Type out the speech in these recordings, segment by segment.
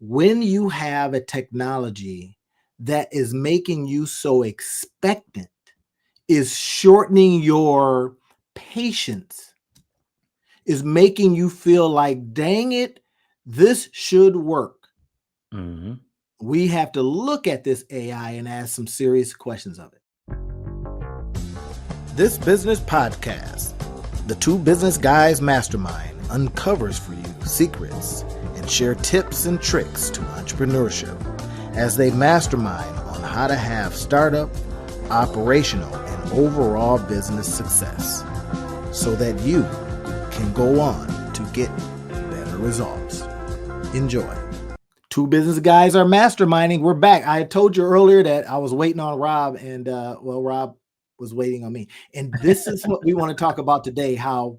when you have a technology that is making you so expectant, is shortening your patience, is making you feel like, dang it, this should work. Mm-hmm. We have to look at this AI and ask some serious questions of it. This business podcast, the Two Business Guys Mastermind, uncovers for you secrets and share tips and tricks to entrepreneurship as they mastermind on how to have startup, operational, and overall business success so that you can go on to get better results. Enjoy. Two Business Guys are masterminding. We're back. I told you earlier that I was waiting on Rob, and Rob was waiting on me. And this is what we want to talk about today, how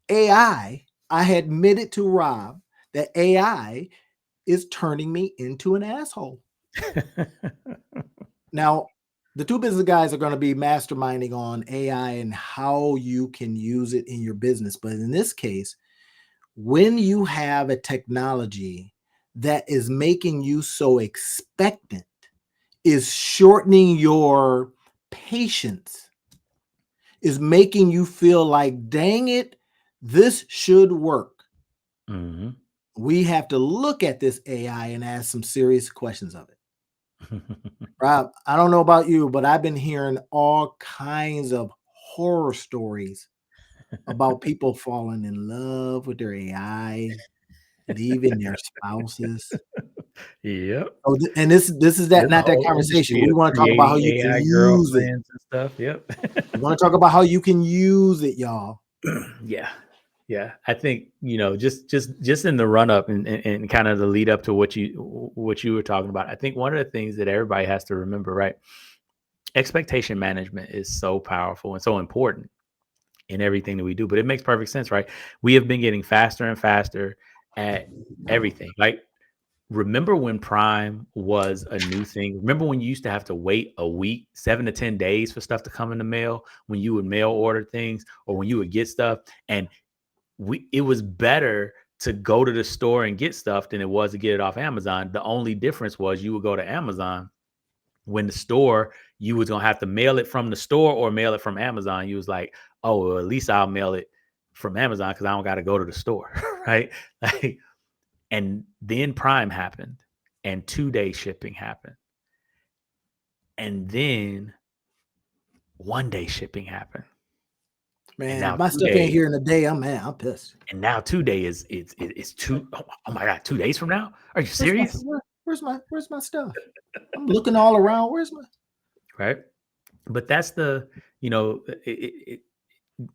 AI, I had admitted to Rob that AI is turning me into an asshole. Now, the Two Business Guys are going to be masterminding on AI and how you can use it in your business. But in this case, when you have a technology that is making you so expectant, is shortening your patience, is making you feel like, dang it, this should work. Mm-hmm. We have to look at this AI and ask some serious questions of it. Rob, I don't know about you, but I've been hearing all kinds of horror stories about people falling in love with their AI, leaving their spouses. Yep. Oh, and this is that There's a not that whole conversation. industry We of want to talk about how creating you can AI use it. girlfriends and stuff. Yep. We want to talk about how you can use it, y'all. Yeah. Yeah. I think, just in the run up and kind of the lead up to what you were talking about, I think one of the things that everybody has to remember, right? Expectation management is so powerful and so important in everything that we do, but it makes perfect sense, right? We have been getting faster and faster at everything. Like, remember when Prime was a new thing? Remember when you used to have to wait a week, 7 to 10 days for stuff to come in the mail, when you would mail order things or when you would get stuff? And it was better to go to the store and get stuff than it was to get it off Amazon. The only difference was you would go to Amazon when the store, you was going to have to mail it from the store or mail it from Amazon. You was like, oh, well, at least I'll mail it from Amazon because I don't got to go to the store. Right. Like, and then Prime happened and 2-day shipping happened. And then 1-day shipping happened. Man, now if my stuff 2-day, ain't here in a day, I'm pissed. and now 2-day it's two. Oh my God, 2 days from now? Are you serious? Where's my stuff? I'm looking all around. Where's my Right. But that's the,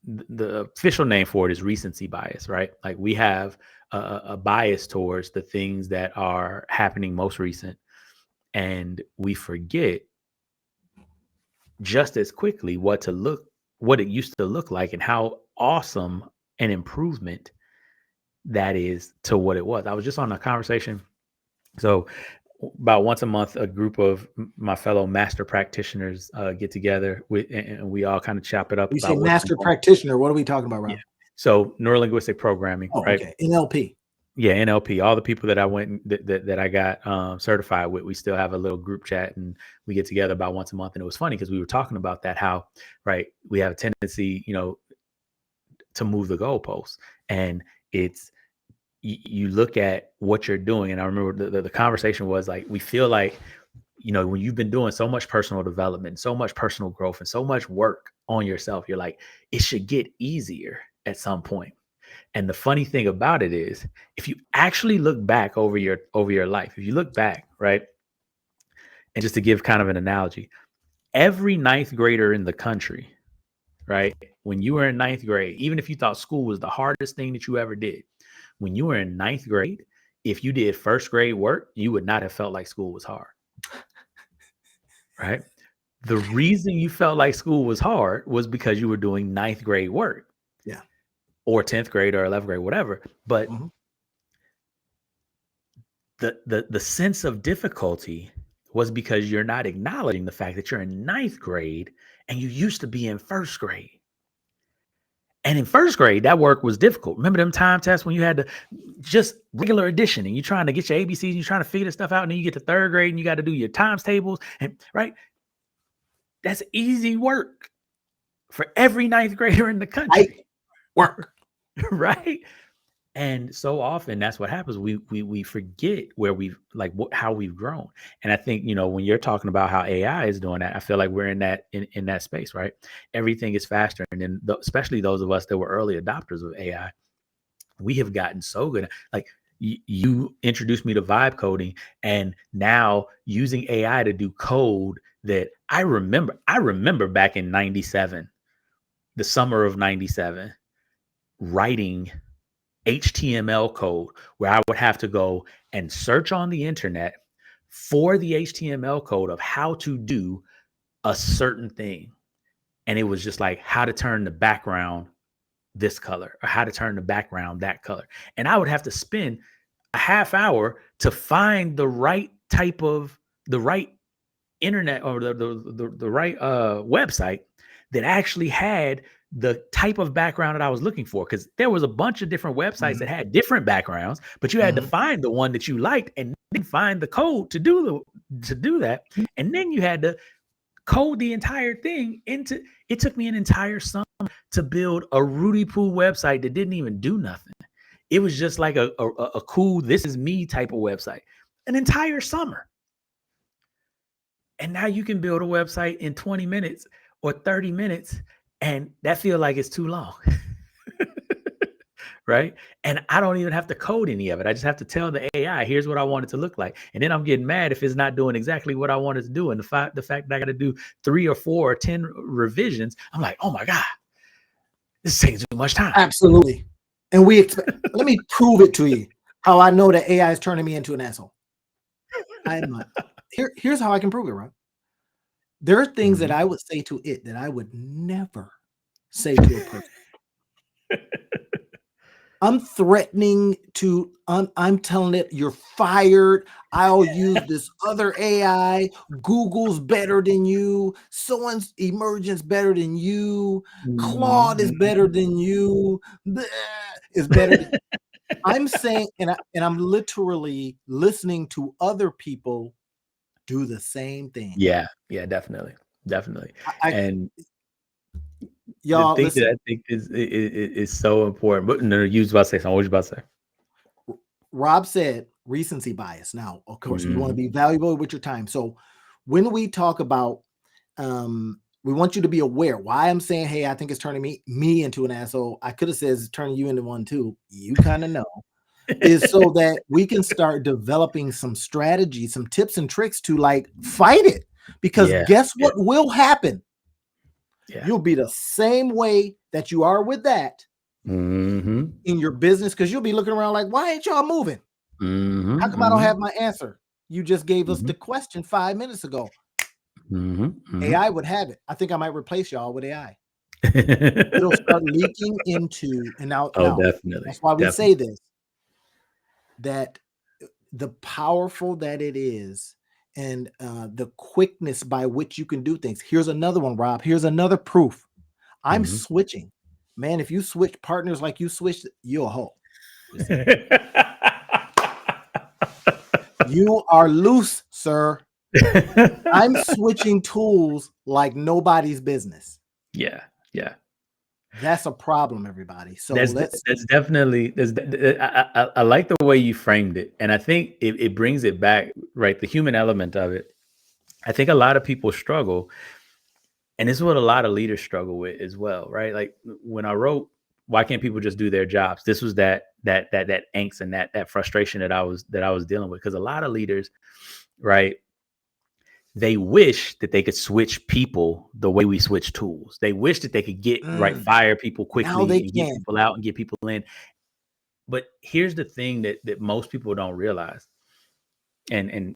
the official name for it is recency bias, right? Like, we have a bias towards the things that are happening most recent, and we forget just as quickly what it used to look like and how awesome an improvement that is to what it was. I was just on a conversation. So about once a month, a group of my fellow master practitioners get together and we all kind of chop it up you say about what's been master going on. practitioner? What are we talking about, Yeah. Rob? So neurolinguistic programming, Oh, right? okay. NLP. Yeah, NLP. All the people that I went that I got certified with, we still have a little group chat and we get together about once a month. And it was funny because we were talking about that, how, right, we have a tendency, to move the goalposts, and it's you look at what you're doing. And I remember the conversation was like, we feel like, when you've been doing so much personal development, so much personal growth, and so much work on yourself, you're like, it should get easier at some point. And the funny thing about it is, if you actually look back over your life, if you look back, right, and just to give kind of an analogy, every ninth grader in the country, right, when you were in ninth grade, even if you thought school was the hardest thing that you ever did, when you were in ninth grade, if you did first grade work, you would not have felt like school was hard. Right? The reason you felt like school was hard was because you were doing ninth grade work. Yeah. Or 10th grade or 11th grade, whatever. But the sense of difficulty was because you're not acknowledging the fact that you're in ninth grade and you used to be in first grade. And in first grade, that work was difficult. Remember them time tests when you had to just regular addition and you're trying to get your ABCs and you're trying to figure this stuff out. And then you get to third grade and you got to do your times tables. And right. That's easy work for every ninth grader in the country. Work. Right. And so often that's what happens. We forget where how we've grown. And I think, when you're talking about how AI is doing that, I feel like we're in that space, right? Everything is faster. And then especially those of us that were early adopters of AI, we have gotten so good. Like you introduced me to vibe coding, and now using AI to do code that I remember back in 97, the summer of 97, writing HTML code where I would have to go and search on the internet for the HTML code of how to do a certain thing. And it was just like how to turn the background this color or how to turn the background that color. And I would have to spend a half hour to find the right internet or the right website that actually had the type of background that I was looking for, because there was a bunch of different websites that had different backgrounds, but you had to find the one that you liked and then find the code to do that. And then you had to code the entire thing into. It took me an entire summer to build a Rudy Poo website that didn't even do nothing. It was just like a cool, this is me type of website, an entire summer. And now you can build a website in 20 minutes or 30 minutes, and that feels like it's too long. Right? And I don't even have to code any of it. I just have to tell the AI, here's what I want it to look like. And then I'm getting mad if it's not doing exactly what I want it to do. And the fact that I got to do 3 or 4 or 10 revisions, I'm like, oh my God, this is taking too much time. Absolutely. And let me prove it to you how I know that AI is turning me into an asshole. Here's how I can prove it, Rob. There are things that I would say to it that I would never say to a person. I'm threatening to, I'm telling it, you're fired. I'll use this other AI. Google's better than you. Someone's Emergent's better than you. Claude is better than you. Is better than I'm saying, and I'm literally listening to other people do the same thing. Yeah, definitely. And y'all, the thing that I think is so important. But no, you was about to say something. What was you about to say? Rob said recency bias. Now, of course, we want to be valuable with your time. So when we talk about, we want you to be aware why I'm saying, hey, I think it's turning me into an asshole. I could have said it's turning you into one too. You kind of know. Is so that we can start developing some strategies, some tips and tricks to like fight it. Because guess what will happen? You'll be the same way that you are with that in your business, because you'll be looking around like, why ain't y'all moving? How come I don't have my answer? You just gave us the question 5 minutes ago. AI would have it. I think I might replace y'all with AI. It'll start leaking into, and now definitely. That's why we say this, that the powerful that it is and the quickness by which you can do things. Here's another one, Rob. Here's another proof. I'm switching. Man, if you switch partners like you switched, you're a hoe. You are loose, sir. I'm switching tools like nobody's business. Yeah. That's a problem, everybody. So that's definitely. I like the way you framed it, and I think it brings it back, right? The human element of it. I think a lot of people struggle, and this is what a lot of leaders struggle with as well, right? Like when I wrote, "Why can't people just do their jobs?" This was that angst and that frustration that I was dealing with, because a lot of leaders, right? They wish that they could switch people the way we switch tools. They wish that they could fire people quickly and get people out and get people in. But here's the thing that most people don't realize. And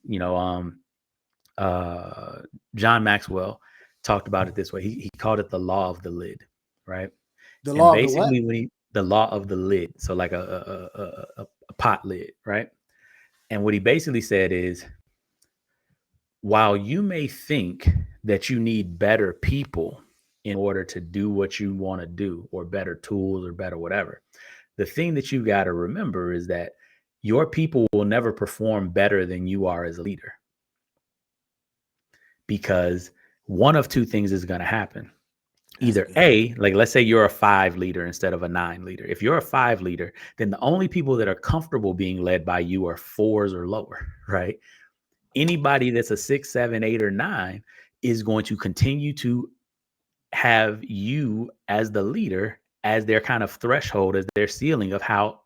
John Maxwell talked about it this way. He called it the law of the lid, right? The law of the what? The law of the lid. So like a pot lid, right? And what he basically said is, while you may think that you need better people in order to do what you want to do, or better tools, or better whatever. The thing that you got to remember is that your people will never perform better than you are as a leader, because one of two things is going to happen. Either A, like let's say you're a 5 leader instead of a 9 leader. If you're a 5 leader, then the only people that are comfortable being led by you are 4s or lower, right? Anybody that's a 6, 7, 8, or 9 is going to continue to have you as the leader, as their kind of threshold, as their ceiling of how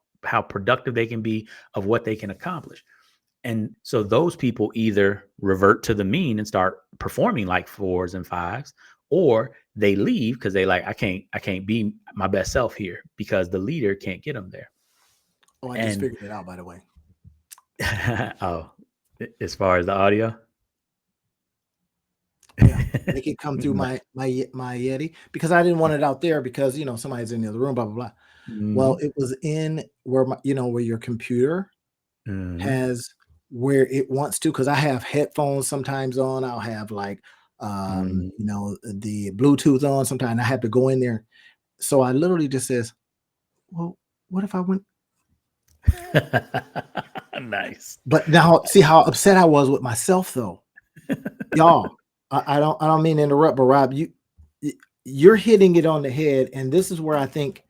productive they can be, of what they can accomplish. And so those people either revert to the mean and start performing like 4s and 5s, or they leave because they like, I can't be my best self here, because the leader can't get them there. Oh, I just figured it out, by the way. Oh, as far as the audio? Yeah, make it come through my Yeti, because I didn't want it out there because, you know, somebody's in the other room, blah, blah, blah. Well, it was in where where your computer has where it wants to, because I have headphones sometimes on. I'll have like you know, the Bluetooth on sometimes. I have to go in there. So I literally just says, well, what if I went? Nice. But now see how upset I was with myself though. Y'all, I don't mean to interrupt, but Rob, you're hitting it on the head. And this is where I think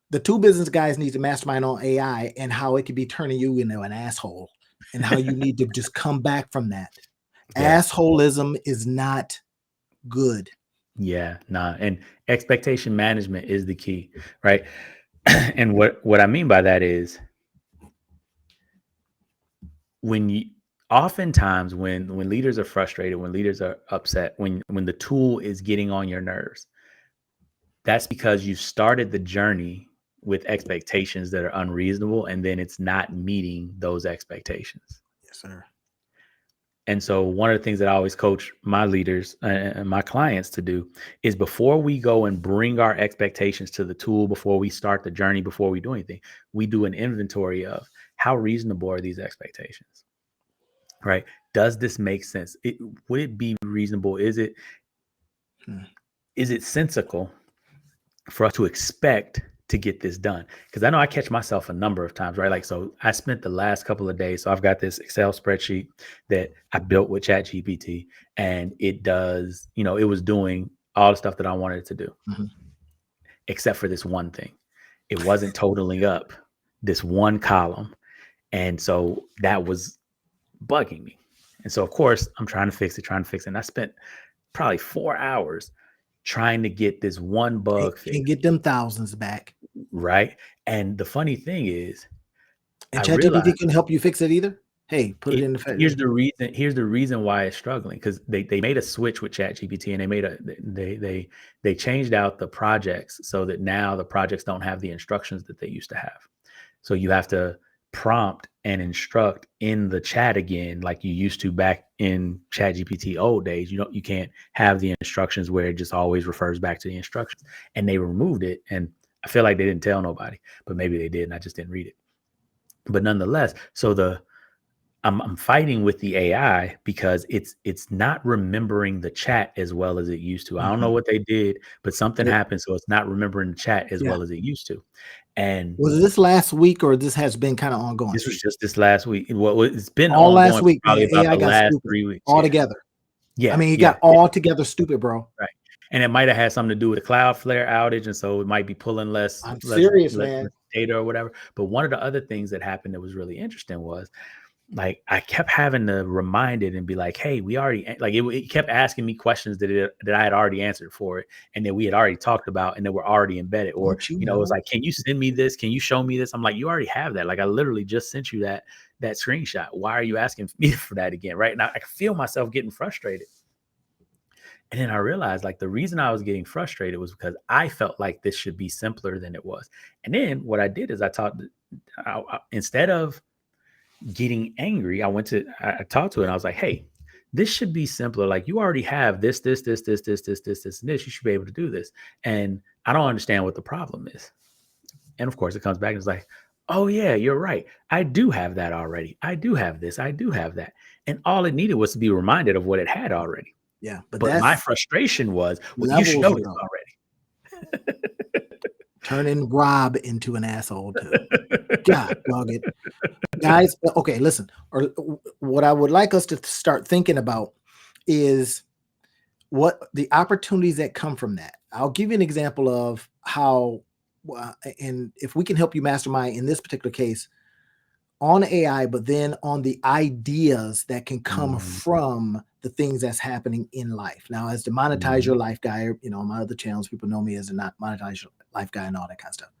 the Two Business Guys need to mastermind on AI and how it could be turning you into an asshole, and how you need to just come back from that. Yeah. Assholism is not good. Yeah, nah. And expectation management is the key, right? And what I mean by that is, oftentimes when leaders are frustrated, when leaders are upset, when the tool is getting on your nerves, that's because you started the journey with expectations that are unreasonable, and then it's not meeting those expectations. Yes, sir. And so one of the things that I always coach my leaders and my clients to do is, before we go and bring our expectations to the tool, before we start the journey, before we do anything, we do an inventory of how reasonable are these expectations, right? Does this make sense? Would it be reasonable? Is it sensical for us to expect to get this done? Because I know I catch myself a number of times, right? Like, so I spent the last couple of days, so I've got this Excel spreadsheet that I built with ChatGPT, and it does, you know, it was doing all the stuff that I wanted it to do, except for this one thing. It wasn't totaling up this one column. And so that was bugging me. And so, of course, I'm trying to fix it. And I spent probably 4 hours trying to get this one bug fixed. And get them thousands back. Right. And the funny thing is, and ChatGPT can help you fix it either. Hey, put it in the Here's the reason why it's struggling, because they made a switch with ChatGPT, and they changed out the projects so that now the projects don't have the instructions that they used to have. So you have to prompt and instruct in the chat again, like you used to back in ChatGPT old days. You can't have the instructions where it just always refers back to the instructions. And they removed it, and I feel like they didn't tell nobody, but maybe they did, and I just didn't read it. But nonetheless, so I'm fighting with the AI because it's not remembering the chat as well as it used to. I don't know what they did, but something happened, so it's not remembering the chat as well as it used to. And was this last week, or this has been kind of ongoing? This was just this last week. It's been all last week, probably about AI the last stupid, 3 weeks all together. Yeah, I mean, it got all together stupid, bro. Right, and it might have had something to do with the Cloudflare outage, and so it might be pulling less. I'm serious, man. Data or whatever. But one of the other things that happened that was really interesting was, like, I kept having to remind it and be like, hey, we already, like, it kept asking me questions that I had already answered for it, and that we had already talked about, and that were already embedded. Or, you know, it was like, can you send me this? Can you show me this? I'm like, you already have that. Like, I literally just sent you that screenshot. Why are you asking me for that again? Right now, I feel myself getting frustrated. And then I realized, like, the reason I was getting frustrated was because I felt like this should be simpler than it was. And then what I did is I instead of getting angry, I talked to it, and I was like, hey, this should be simpler. Like, you already have this, and this. You should be able to do this. And I don't understand what the problem is. And of course it comes back and it's like, oh yeah, you're right. I do have that already. I do have this. I do have that. And all it needed was to be reminded of what it had already. Yeah. But But my that's frustration was, well, you should levels know this ago. already. Turning Rob into an asshole too. God dog it. Guys, okay, listen. Or what I would like us to start thinking about is what the opportunities that come from that. I'll give you an example of how, and if we can help you mastermind in this particular case on AI, but then on the ideas that can come from the things that's happening in life. Now, as the monetize your life guy, my other channels, people know me as a not monetize your life guy and all that kind of stuff.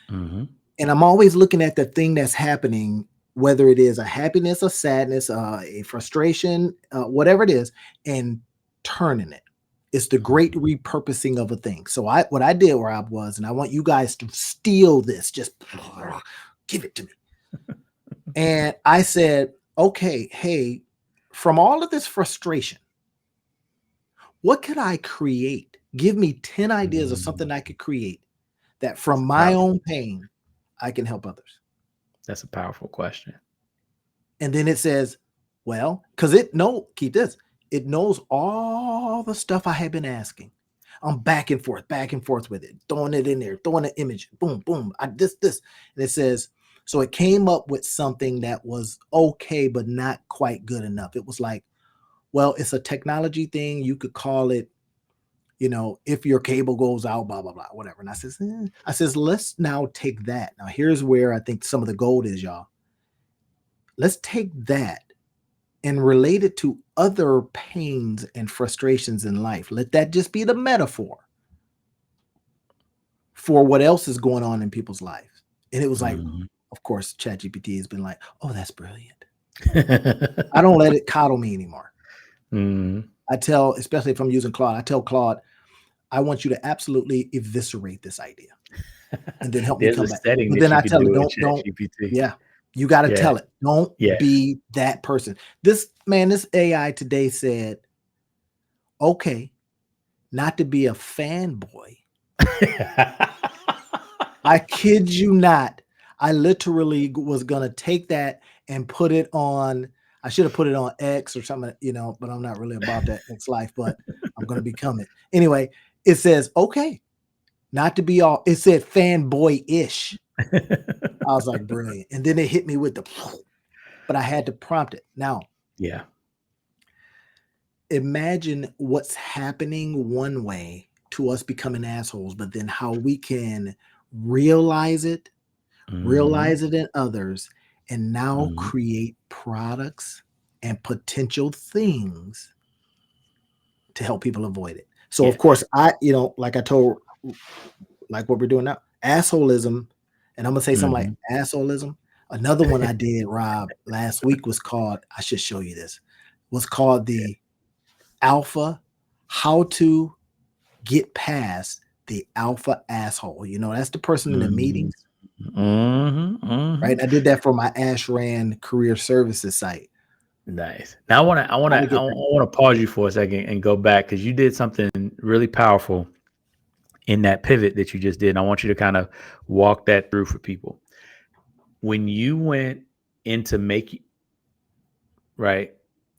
And I'm always looking at the thing that's happening, whether it is a happiness, a sadness, a frustration, whatever it is, and turning it. It's the great repurposing of a thing. So what I did, Rob, was, and I want you guys to steal this, just give it to me. And I said, okay, hey, from all of this frustration, what could I create? Give me 10 ideas of something I could create that from my own pain, I can help others. That's a powerful question. And then it says, well, because keep this. It knows all the stuff I have been asking. I'm back and forth with it, throwing it in there, throwing an image, boom, boom, this. And it says, so it came up with something that was okay, but not quite good enough. It was like, well, it's a technology thing. You could call it, if your cable goes out, blah, blah, blah, whatever. And I says, let's now take that. Now, here's where I think some of the gold is, y'all. Let's take that and relate it to other pains and frustrations in life. Let that just be the metaphor for what else is going on in people's lives. And it was like, of course, ChatGPT has been like, oh, that's brilliant. I don't let it coddle me anymore. I tell, especially if I'm using Claude, I tell Claude, I want you to absolutely eviscerate this idea and then help me come back. But then I tell it, don't, yeah, you got to tell it. Don't be that person. This AI today said, okay, not to be a fanboy. I kid you not. I literally was going to take that and put it on. I should have put it on X or something, but I'm not really about that X life, but I'm going to become it. Anyway, it says, okay, not to be all, it said fanboy-ish. I was like, brilliant. And then it hit me with but I had to prompt it. Now, imagine what's happening one way to us becoming assholes, but then how we can realize it in others, and now create products and potential things to help people avoid it. So of course, like I told, like what we're doing now, assholism, and I'm gonna say something like assholism. Another one I did, Rob, last week was called, I should show you this, was called the Alpha, How to Get Past the Alpha Asshole. That's the person in the meetings. Right. I did that for my Ashran career services site. Nice. Now I want to pause you for a second and go back, because you did something really powerful in that pivot that you just did. And I want you to kind of walk that through for people. When you went into make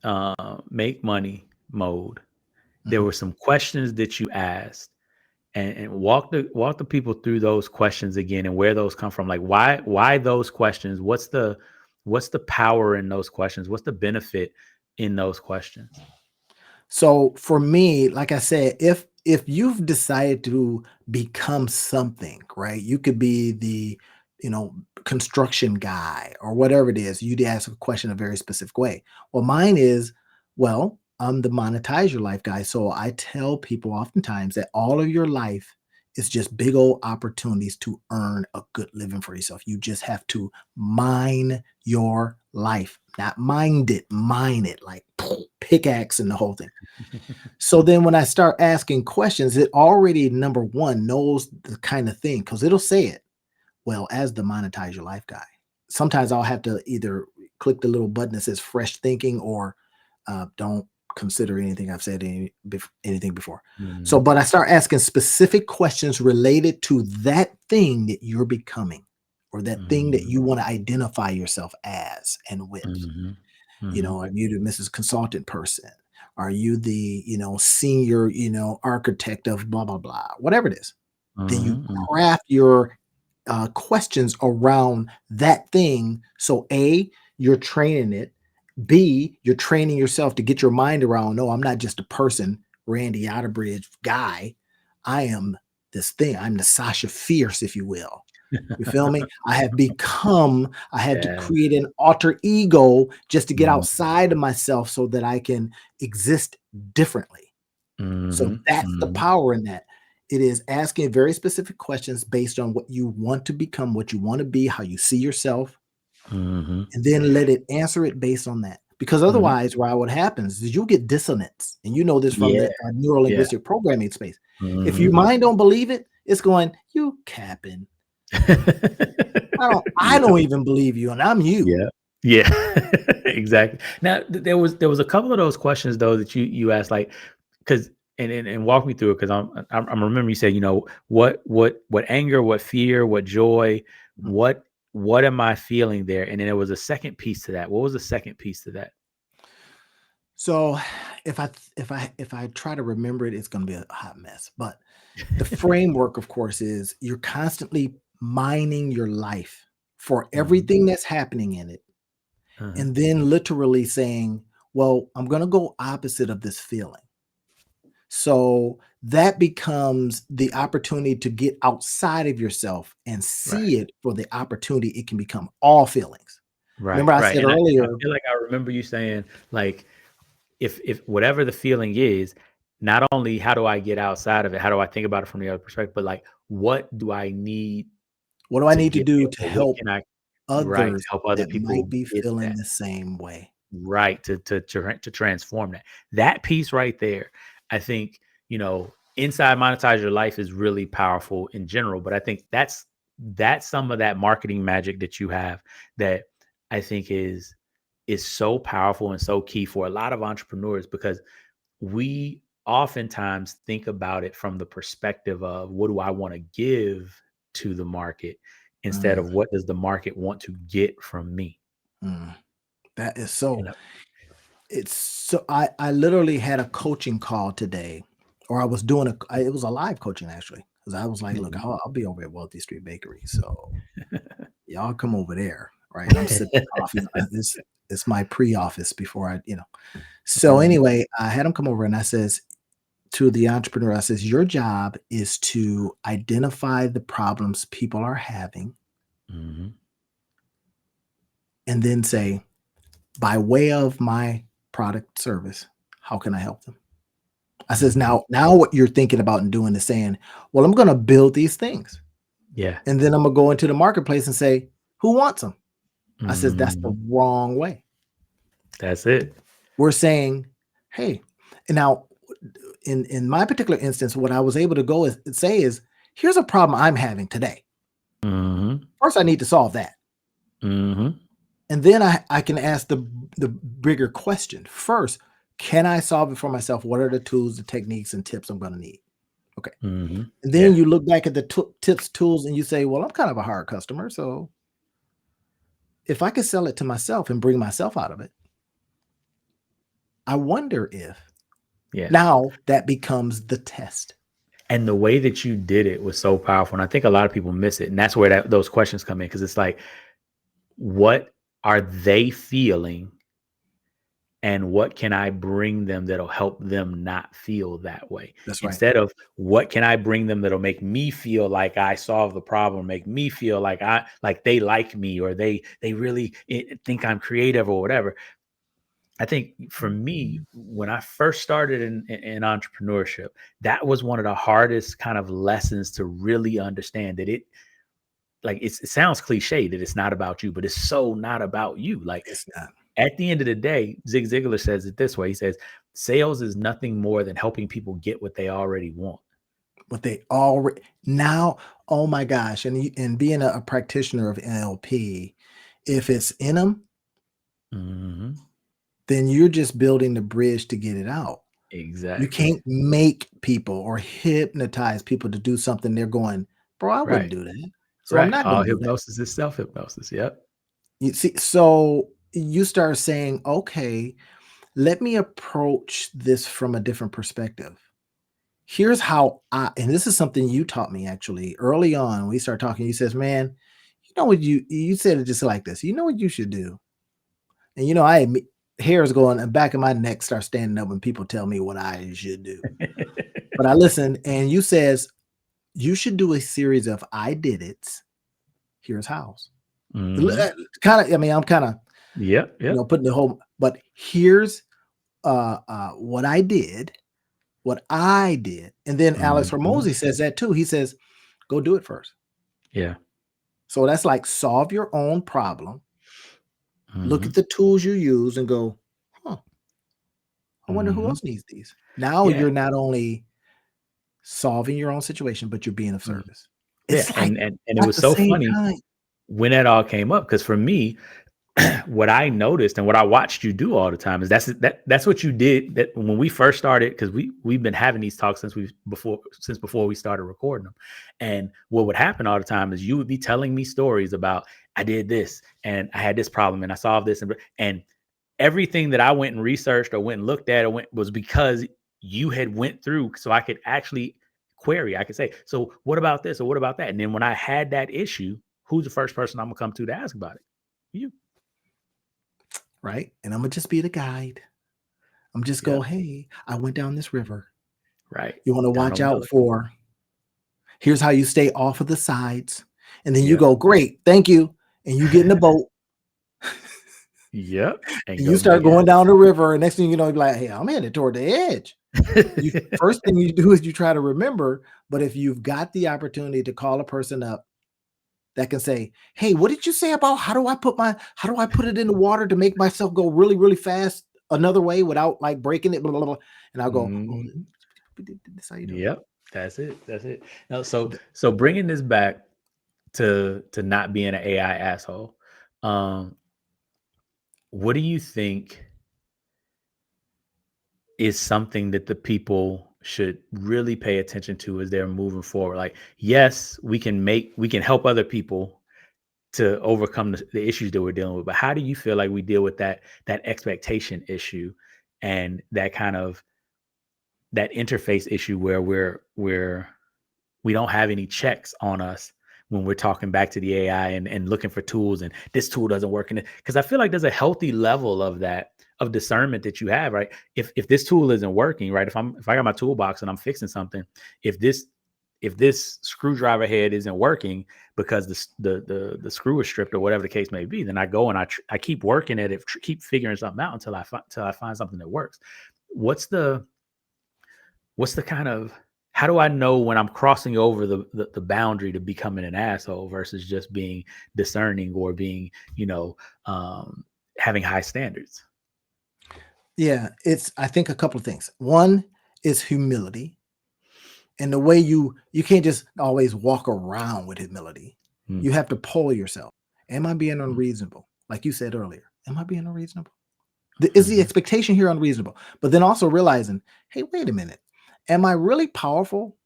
money mode, there were some questions that you asked, and walk the people through those questions again and where those come from. Like why those questions? What's the power in those questions? What's the benefit in those questions? So for me, like I said, if you've decided to become something, right? You could be the, construction guy or whatever it is. You'd ask a question a very specific way. Well, mine is, well, I'm the monetize your life guy. So I tell people oftentimes that all of your life is just big old opportunities to earn a good living for yourself. You just have to mine your life, not mind it, mine it, like pickaxe and the whole thing. So then when I start asking questions, it already, number one, knows the kind of thing, because it'll say it. Well, as the monetize your life guy, sometimes I'll have to either click the little button that says fresh thinking or don't consider anything I've said anything before. So, but I start asking specific questions related to that thing that you're becoming, or that thing that you want to identify yourself as and with. Are you the Mrs. Consultant person? Are you the, senior, architect of blah, blah, blah, whatever it is. Then you Mhm, mhm. craft your questions around that thing. So A, you're training it. B, you're training yourself to get your mind around, no, I'm not just a person, Randy Otterbridge guy. I am this thing. I'm the Sasha Fierce, if you will. You feel me? I had to Yeah. create an alter ego just to get Mhm, outside of myself so that I can exist differently. So mhm, that's the mhm, power in that. It is asking very specific questions based on what you want to become, what you want to be, how you see yourself, mhm, and then let it answer it based on that. Because mhm. otherwise, why what happens is you'll get dissonance. And you know this from Yeah, the yeah. neuro-linguistic programming space. If your Mhm. mind don't believe it, it's going, you capping. I Yeah, don't even believe you, and I'm you. yeah, yeah, exactly. Now, there was a couple of those questions though that you asked, like, because and walk me through it, because I'm remember you said, what anger, what fear, what joy, Mm. what am I feeling there? And then there was a second piece to that. What was the second piece to that? So if I try to remember it, it's gonna be a hot mess. But the framework, of course, is you're constantly mining your life for Mhm, everything that's happening in it, uh-huh. and then literally saying, well, I'm gonna go opposite of this feeling. So that becomes the opportunity to get outside of yourself and Right. see it for the opportunity it can become all feelings. Right, Remember I right, said and I earlier, feel like I remember you saying, like, if whatever the feeling is, not only how do I get outside of it, how do I think about it from the other perspective, but, like, what do I need what do I to need to get do there, to or what help can I right, to others help other that people might be get feeling that, the same way? right, to transform that. That piece right there, I think, inside monetize your life is really powerful in general, but I think that's some of that marketing magic that you have that I think is so powerful and so key for a lot of entrepreneurs, because we oftentimes think about it from the perspective of, what do I want to give to the market, instead Mm, of what does the market want to get from me. mm. That is You so know? it's so I literally had a coaching call today, or I was doing it was a live coaching actually, because I was like, look, Mhm. I'll be over at Wealthy Street Bakery. So y'all come over there, right? And I'm sipping coffee. It's my pre-office before So Mhm, anyway, I had him come over and I says to the entrepreneur, I says, your job is to identify the problems people are having mhm, and then say, by way of my product service, how can I help them? I says, mhm. now what you're thinking about and doing is saying, well, I'm going to build these things. Yeah. And then I'm going to go into the marketplace and say, who wants them? I says, that's the Mhm. wrong way. That's it. We're saying, hey, and now in my particular instance, what I was able to go is say is, here's a problem I'm having today. Mhm, First, I need to solve that. mhm, And then I can ask the bigger question. First, can I solve it for myself? What are the tools, the techniques, and tips I'm going to need? Okay. mhm. And then Yeah. you look back at the tips, tools, and you say, well, I'm kind of a hard customer. So if I could sell it to myself and bring myself out of it, I wonder if Yeah. now that becomes the test. And the way that you did it was so powerful, and I think a lot of people miss it, and that's where those questions come in, because it's like, what are they feeling, and what can I bring them that'll help them not feel that way? That's right. Instead of, what can I bring them that'll make me feel like I solved the problem, make me feel like they like me, or they really think I'm creative or whatever. I think for me, when I first started in entrepreneurship, that was one of the hardest kind of lessons to really understand, that it sounds cliche that it's not about you, but it's so not about you. Like, It's not at the end of the day, Zig Ziglar says it this way. He says, sales is nothing more than helping people get what they already want. what they already now. Oh my gosh. And being a practitioner of NLP, if it's in them, Hmm. then you're just building the bridge to get it out. You Exactly. can't make people or hypnotize people to do something they're going, "Bro, I wouldn't Right. do that, so I'm Right. not All gonna do that." hypnosis is self hypnosis. Yep. You see, so you start saying, "Okay, let me approach this from a different perspective. Here's how and this is something you taught me actually early on when we started talking. You says, man, you know what you said it just like this. You know what you should do? And hairs going the back of my neck start standing up when people tell me what I should do. But I listen, and you says you should do a series of I did it. Here's hows. Kind of, I mean, I'm kind of Yep. putting the whole, but here's what I did, and then Alex Hormozy says that too. He says, go do it first. Yeah. So that's like solve your own problem. Look at the tools you use and go, huh, I wonder who else needs these. Now you're not only solving your own situation, but you're being of service. It's like and it was so funny when that all came up, because for me, what I noticed and what I watched you do all the time is that's what you did. That when we first started, because we've been having these talks since before we started recording them, and what would happen all the time is you would be telling me stories about I did this and I had this problem and I solved this, and everything that I went and researched or went and looked at was because you had went through, so I could actually query. I could say, so what about this or what about that? And then when I had that issue, who's the first person I'm gonna come to ask about it? You. Right. And I'm gonna just be the guide. I'm just go, hey, I went down this river. Right. You want to watch out for. Here's how you stay off of the sides. And then you go, great, thank you. And you get in the boat. Yep. And you start going down the river. And next thing you know, you're like, hey, I'm headed toward the edge. First thing you do is you try to remember. But if you've got the opportunity to call a person up that can say, hey, what did you say about how do I put it in the water to make myself go really, really fast another way without like breaking it, blah, blah, blah. And I'll go, oh, this how you do it. Yep. That's it. Now, so bringing this back to not being an AI asshole, what do you think is something that the people should really pay attention to as they're moving forward? Like, yes, we can help other people to overcome the issues that we're dealing with, but how do you feel like we deal with that expectation issue and that kind of that interface issue where we don't have any checks on us when we're talking back to the AI and looking for tools, and this tool doesn't work? Because I feel like there's a healthy level of discernment that you have, right? If this tool isn't working, right? If I got my toolbox and I'm fixing something, if this screwdriver head isn't working because the screw is stripped or whatever the case may be, then I go and I keep working at it, keep figuring something out until I find something that works. What's the kind of, how do I know when I'm crossing over the boundary to becoming an asshole versus just being discerning or being, having high standards? Yeah, it's, I think, a couple of things. One is humility. And the way you can't just always walk around with humility. You have to pull yourself. Am I being unreasonable? Like you said earlier, am I being unreasonable? Is the expectation here unreasonable? But then also realizing, hey, wait a minute. Am I really powerful?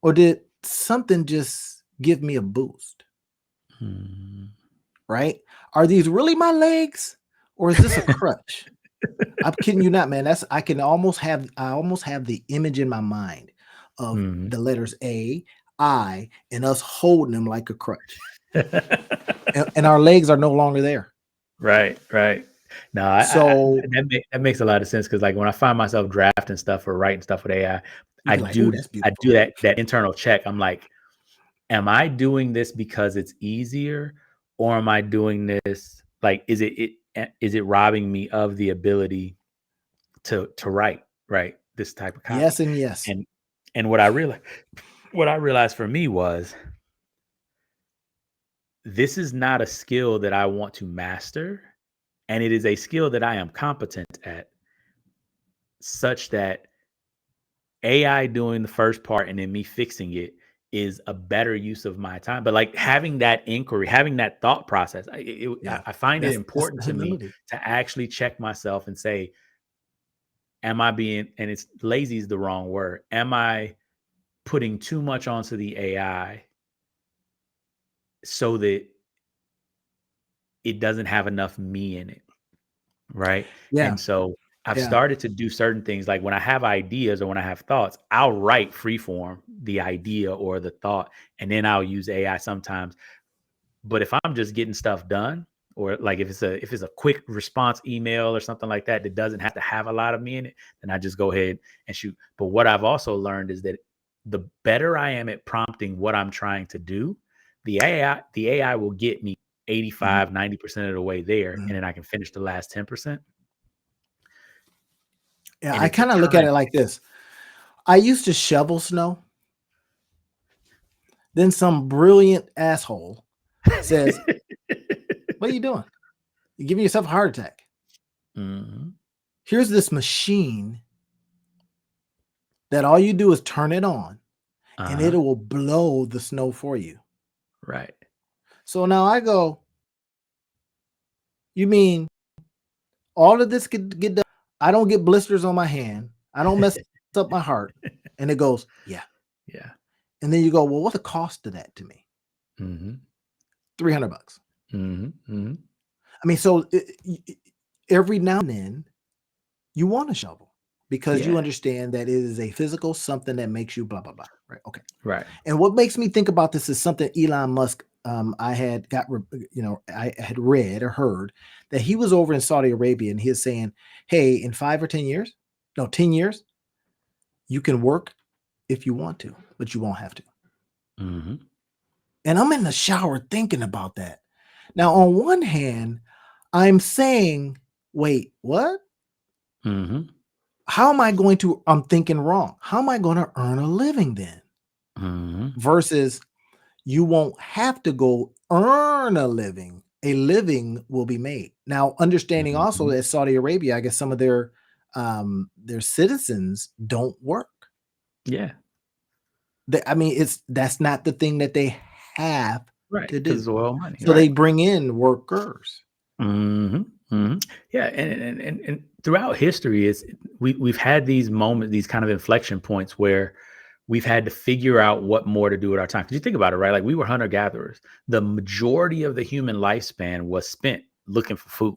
Or did something just give me a boost? Right? Are these really my legs? Or is this a crutch? I'm kidding you not, man. I almost have the image in my mind of the letters A, I, and us holding them like a crutch. and our legs are no longer there. Right. No, so that makes a lot of sense, because like when I find myself drafting stuff or writing stuff with AI, I do that internal check. I'm like, am I doing this because it's easier, or am I doing this like, is it robbing me of the ability to write this type of copy? Yes and yes. And what I realized for me was, this is not a skill that I want to master, and it is a skill that I am competent at, such that AI doing the first part and then me fixing it is a better use of my time. But like having that inquiry, having that thought process, I find it important to me to actually check myself and say, am I being, and it's lazy is the wrong word, am I putting too much onto the AI so that it doesn't have enough me in it? Right. Yeah. And so I've Yeah. started to do certain things. Like when I have ideas or when I have thoughts, I'll write freeform the idea or the thought, and then I'll use AI sometimes. But if I'm just getting stuff done, or like if it's a quick response email or something like that that doesn't have to have a lot of me in it, then I just go ahead and shoot. But what I've also learned is that the better I am at prompting what I'm trying to do, the AI will get me 85, 90% of the way there, and then I can finish the last 10%. Yeah, And I it's the kind of look at time. it like this. I used to shovel snow. Then some brilliant asshole says, "What are you doing? You're giving yourself a heart attack. Mhm. Here's this machine that all you do is turn it on and it Uh-huh. will blow the snow for you." Right. So now I go, you mean all of this could get done? I don't get blisters on my hand. I don't mess up my heart. And it goes, yeah. Yeah. And then you go, well, what's the cost of that to me? Mhm. $300. Mhm. Mhm. I mean, so every now and then you want to shovel because you Yeah. understand that it is a physical something that makes you blah, blah, blah. Right. Okay. Right. And what makes me think about this is something Elon Musk, I had I had read or heard that he was over in Saudi Arabia and he is saying, hey, in 5 or 10 years, no, 10 years, you can work if you want to, but you won't have to. Mhm. And I'm in the shower thinking about that. Now, on one hand, I'm saying, wait, what? Mhm. How am I going to? I'm thinking wrong. How am I going to earn a living then? Mhm. Versus you won't have to go earn a living. A living will be made. Now, understanding also Mhm. that Saudi Arabia, I guess some of their citizens don't work. Yeah. I mean, that's not the thing that they have Right. to Because do. it's oil money. So they Right. bring in workers. Mhm. Mhm. Yeah. And throughout history, we've had these moments, these kind of inflection points where we've had to figure out what more to do with our time. Because you think about it, right? Like we were hunter gatherers. The majority of the human lifespan was spent looking for food.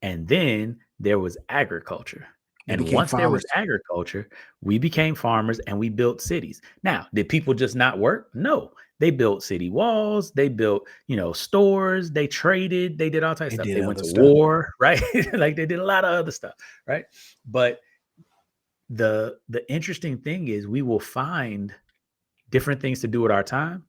And then there was agriculture. They And became once there was farmers. agriculture, we became farmers and we built cities. Now, did people just not work? No. They built city walls, they built, stores, they traded, they did all types They of stuff. did They went other to stuff. war, right? Like they did a lot of other stuff, right? But the interesting thing is we will find different things to do with our time.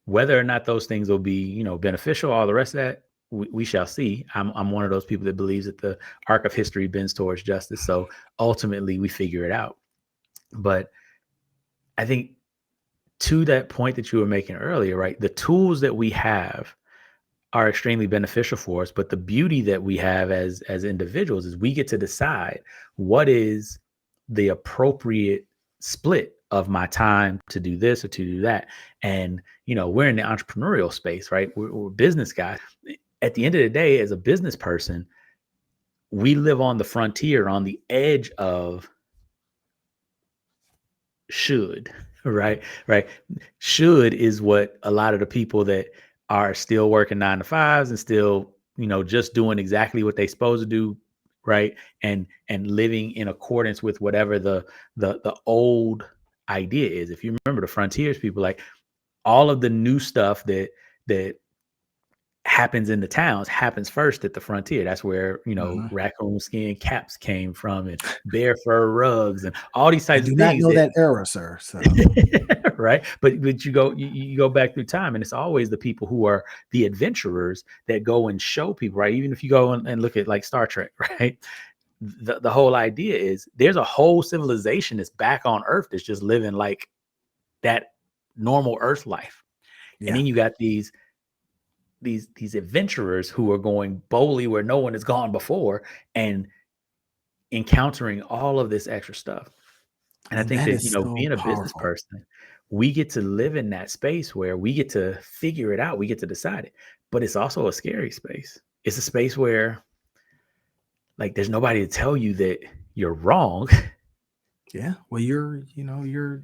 Whether or not those things will be, beneficial, all the rest of that, we shall see. I'm one of those people that believes that the arc of history bends towards justice. So ultimately, we figure it out. But I think to that point that you were making earlier, right? The tools that we have are extremely beneficial for us. But the beauty that we have as individuals is we get to decide what is the appropriate split of my time to do this or to do that. And we're in the entrepreneurial space, right? We're business guys. At the end of the day, as a business person, we live on the frontier, on the edge of should, right. Should is what a lot of the people that are still working 9 to 5s and still just doing exactly what they supposed to do, right, and living in accordance with whatever the old idea is. If you remember the frontiers people, like all of the new stuff that happens in the towns happens first at the frontier. That's where Mhm. raccoon skin caps came from, and bear fur rugs, and all these I types do of not things know that that era, sir. So right. But you go back through time, and it's always the people who are the adventurers that go and show people, right? Even if you go and look at like Star Trek, right? The whole idea is there's a whole civilization that's back on Earth that's just living like that normal Earth life. And yeah. then you got these adventurers who are going boldly where no one has gone before and encountering all of this extra stuff. And I And think that that, is so being a business powerful. person, we get to live in that space where we get to figure it out. We get to decide it. But it's also a scary space. It's a space where like there's nobody to tell you that you're wrong. Yeah. Well, you're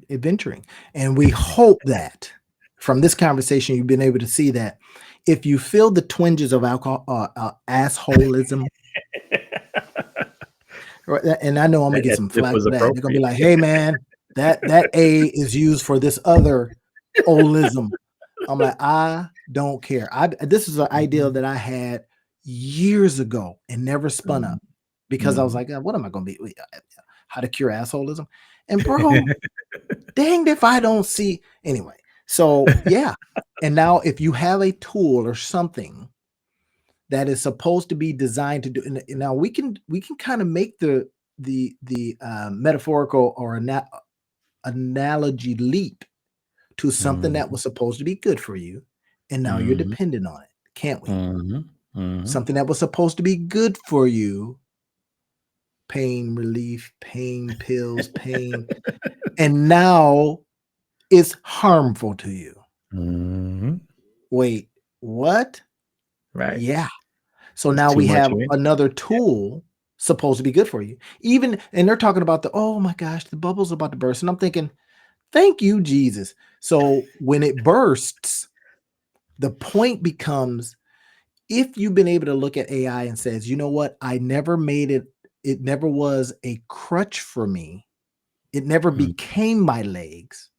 adventuring. And we hope that from this conversation, you've been able to see that if you feel the twinges of alcohol, assholism, And I know I'm gonna get That some tip flack was for that. They're gonna be appropriate. like, "Hey, man, that A is used for this other holism." I'm like, I don't care. This is an idea that I had years ago and never spun Mhm. up because I was Mhm. like, what am I gonna be? How to cure assholism? And bro, danged if I don't see anyway. So yeah. And now if you have a tool or something that is supposed to be designed to do, and now we can kind of make the metaphorical or analogy leap to something that Mhm. was supposed to be good for you, and now you're Mhm. dependent on it, can't we? Mhm. Mhm. Something that was supposed to be good for you, pain relief, pain pills, pain, and now it's harmful to you. Mhm. Wait, what? Right. Yeah. So It's now too we much have of it. another tool supposed to be good for you. Even and they're talking about oh my gosh, the bubble's about to burst. And I'm thinking, thank you, Jesus. So when it bursts, the point becomes if you've been able to look at AI and says, you know what, I never made it, it never was a crutch for me. It never Mhm. became my legs.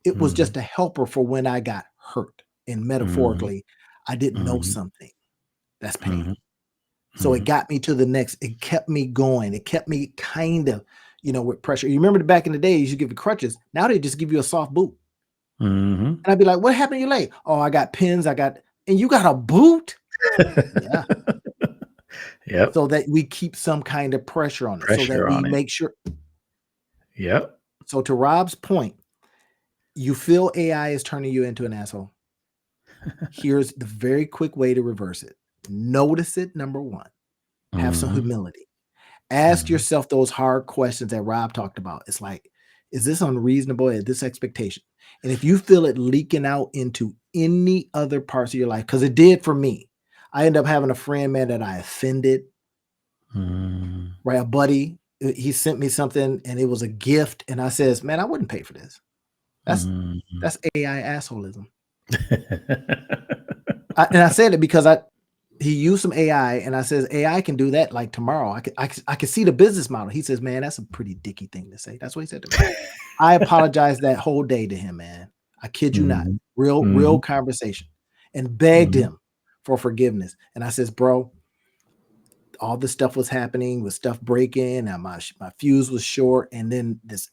It was Mhm. just a helper for when I got hurt. And Mhm. metaphorically, I didn't know Mhm. something. That's pain. Mhm. So it Mhm. got me to the next, it kept me going. It kept me kind of, with pressure. You remember back in the day, you should give you crutches. Now they just give you a soft boot. Mhm. And I'd be like, what happened to your leg? Oh, I got pins. And you got a boot? Yeah. Yep. So that we keep some kind of pressure on it so that Pressure we on it. make sure. Yep. So to Rob's point, you feel AI is turning you into an asshole. Here's the very quick way to reverse it. Notice it, number one. Have some Mhm. humility. Ask Mhm. yourself those hard questions that Rob talked about. It's like, is this unreasonable? Is this expectation? And if you feel it leaking out into any other parts of your life, because it did for me, I ended up having a friend, man, that I offended, Mhm. right? A buddy, he sent me something and it was a gift. And I says, man, I wouldn't pay for this. That's Mhm. that's AI assholism. And I said it because he used some AI, and I says AI can do that like tomorrow. I could see the business model. He says, man, that's a pretty dicky thing to say. That's what he said to me. I apologized that whole day to him, man. I kid you not. Mhm. Real Mhm. conversation, and begged Mhm. him for forgiveness. And I says, bro, all this stuff was happening with stuff breaking, and my fuse was short, and then this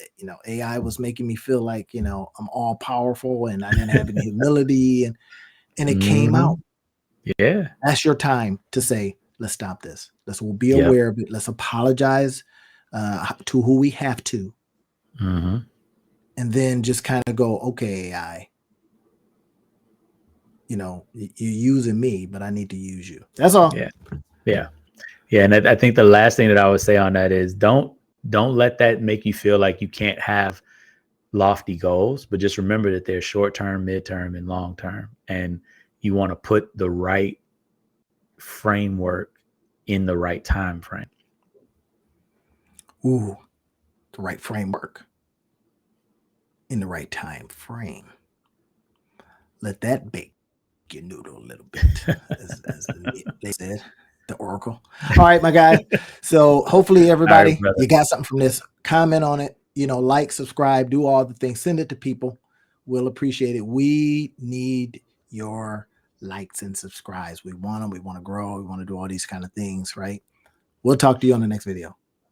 AI was making me feel like I'm all powerful, and I didn't have any humility, and it came out. Mhm. Yeah. That's your time to say, let's stop this. We'll be Yep. aware of it. Let's apologize to who we have to, Mhm. and then just kind of go, okay, AI, you're using me, but I need to use you. That's all. Yeah. Yeah. Yeah. And I think the last thing that I would say on that is don't let that make you feel like you can't have lofty goals, but just remember that they're short term, midterm, and long term. And you want to put the right framework in the right time frame. Ooh, the right framework in the right time frame. Let that bake your noodle a little bit, as they said, the Oracle. All right, my guy. So hopefully All right, everybody, brother. you got something from this. Comment on it, like, subscribe, do all the things, send it to people. We'll appreciate it. We need your likes and subscribes. We want them. We want to grow. We want to do all these kind of things, right? We'll talk to you on the next video.